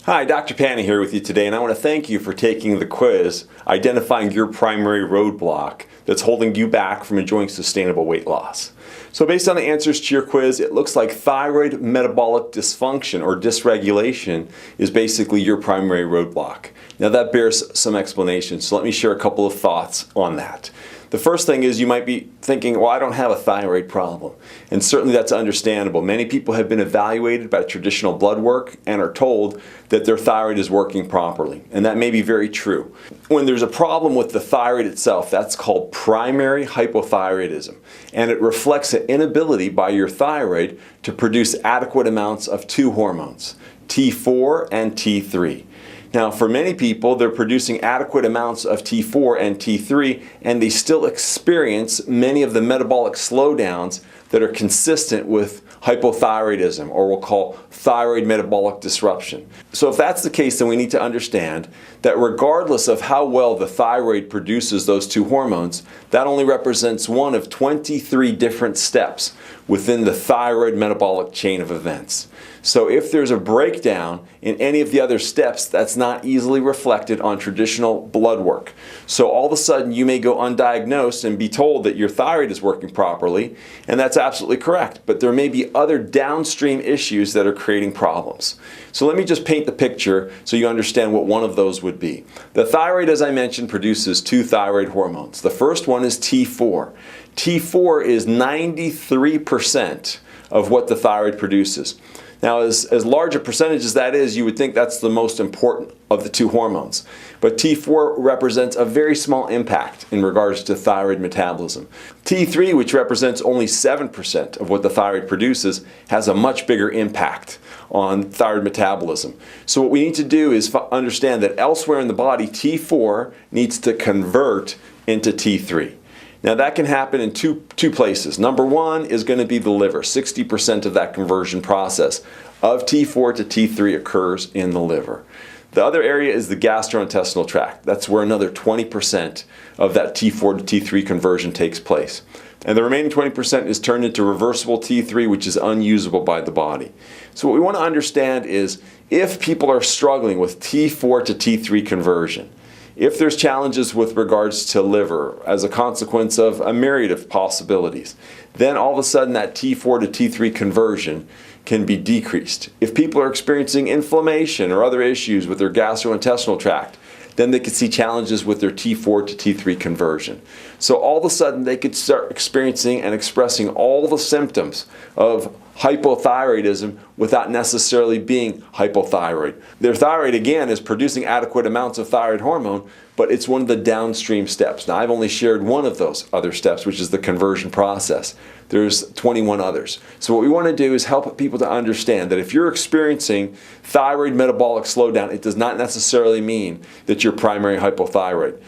Hi, Dr. Panny here with you today, and I want to thank you for taking the quiz, identifying your primary roadblock that's holding you back from enjoying sustainable weight loss. So based on the answers to your quiz, it looks like thyroid metabolic dysfunction or dysregulation is basically your primary roadblock. Now that bears some explanation, so let me share a couple of thoughts on that. The first thing is you might be thinking, well, I don't have a thyroid problem. And certainly that's understandable. Many people have been evaluated by traditional blood work and are told that their thyroid is working properly. And that may be very true. When there's a problem with the thyroid itself, that's called primary hypothyroidism. And it reflects an inability by your thyroid to produce adequate amounts of two hormones, T4 and T3. Now, for many people, they're producing adequate amounts of T4 and T3, and they still experience many of the metabolic slowdowns that are consistent with hypothyroidism, or we'll call thyroid metabolic disruption. So if that's the case, then we need to understand that regardless of how well the thyroid produces those two hormones, that only represents one of 23 different steps within the thyroid metabolic chain of events. So if there's a breakdown in any of the other steps, that's not easily reflected on traditional blood work. So all of a sudden you may go undiagnosed and be told that your thyroid is working properly, and that's absolutely correct. But there may be other downstream issues that are creating problems. So let me just paint the picture so you understand what one of those would be. The thyroid, as I mentioned, produces two thyroid hormones. The first one is T4. T4 is 93% of what the thyroid produces. Now, as large a percentage as that is, you would think that's the most important of the two hormones. But T4 represents a very small impact in regards to thyroid metabolism. T3, which represents only 7% of what the thyroid produces, has a much bigger impact on thyroid metabolism. So what we need to do is understand that elsewhere in the body, T4 needs to convert into T3. Now that can happen in two places. Number one is going to be the liver. 60% of that conversion process of T4 to T3 occurs in the liver. The other area is the gastrointestinal tract. That's where another 20% of that T4 to T3 conversion takes place. And the remaining 20% is turned into reversible T3, which is unusable by the body. So what we want to understand is if people are struggling with T4 to T3 conversion, if there's challenges with regards to liver as a consequence of a myriad of possibilities, then all of a sudden that T4 to T3 conversion can be decreased. If people are experiencing inflammation or other issues with their gastrointestinal tract, then they could see challenges with their T4 to T3 conversion. So all of a sudden they could start experiencing and expressing all the symptoms of hypothyroidism without necessarily being hypothyroid. Their thyroid, again, is producing adequate amounts of thyroid hormone, but it's one of the downstream steps. Now, I've only shared one of those other steps, which is the conversion process. There's 21 others. So what we want to do is help people to understand that if you're experiencing thyroid metabolic slowdown, it does not necessarily mean that you're primary hypothyroid.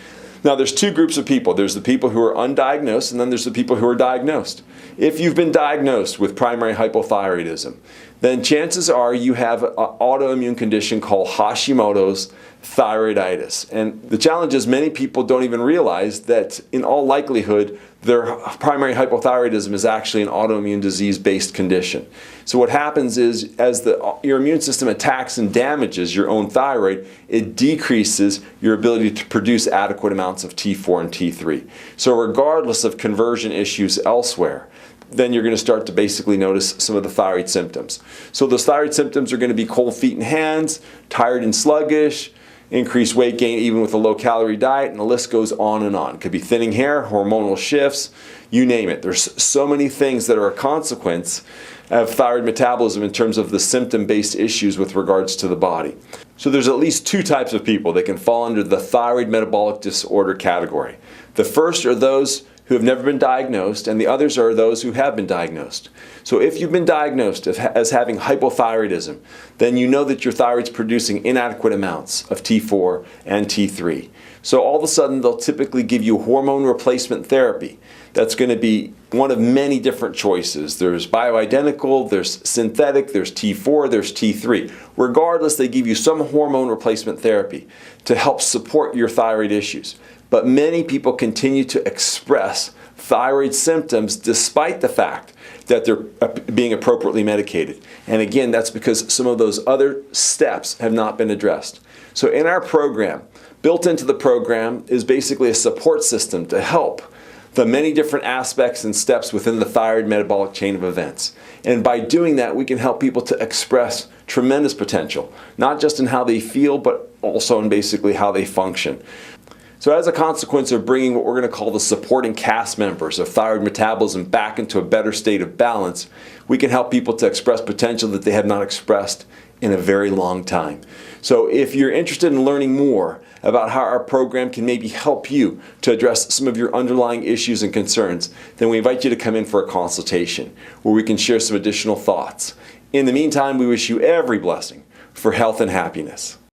Now, there's two groups of people. There's the people who are undiagnosed, and then there's the people who are diagnosed. If you've been diagnosed with primary hypothyroidism, then chances are you have an autoimmune condition called Hashimoto's thyroiditis. And the challenge is many people don't even realize that in all likelihood their primary hypothyroidism is actually an autoimmune disease-based condition. So what happens is as your immune system attacks and damages your own thyroid, it decreases your ability to produce adequate amounts of T4 and T3. So regardless of conversion issues elsewhere, then you're going to start to basically notice some of the thyroid symptoms. So those thyroid symptoms are going to be cold feet and hands, tired and sluggish, increased weight gain even with a low-calorie diet, and the list goes on and on. It could be thinning hair, hormonal shifts, you name it. There's so many things that are a consequence of thyroid metabolism in terms of the symptom-based issues with regards to the body. So there's at least two types of people that can fall under the thyroid metabolic disorder category. The first are those who have never been diagnosed, and the others are those who have been diagnosed. So if you've been diagnosed as having hypothyroidism, then you know that your thyroid's producing inadequate amounts of T4 and T3. So all of a sudden they'll typically give you hormone replacement therapy. That's going to be one of many different choices. There's bioidentical, there's synthetic, there's T4, there's T3. Regardless, they give you some hormone replacement therapy to help support your thyroid issues. But many people continue to express thyroid symptoms despite the fact that they're being appropriately medicated. And again, that's because some of those other steps have not been addressed. So in our program, built into the program is basically a support system to help the many different aspects and steps within the thyroid metabolic chain of events. And by doing that, we can help people to express tremendous potential, not just in how they feel, but also in basically how they function. So as a consequence of bringing what we're going to call the supporting cast members of thyroid metabolism back into a better state of balance, we can help people to express potential that they have not expressed in a very long time. So if you're interested in learning more about how our program can maybe help you to address some of your underlying issues and concerns, then we invite you to come in for a consultation where we can share some additional thoughts. In the meantime, we wish you every blessing for health and happiness.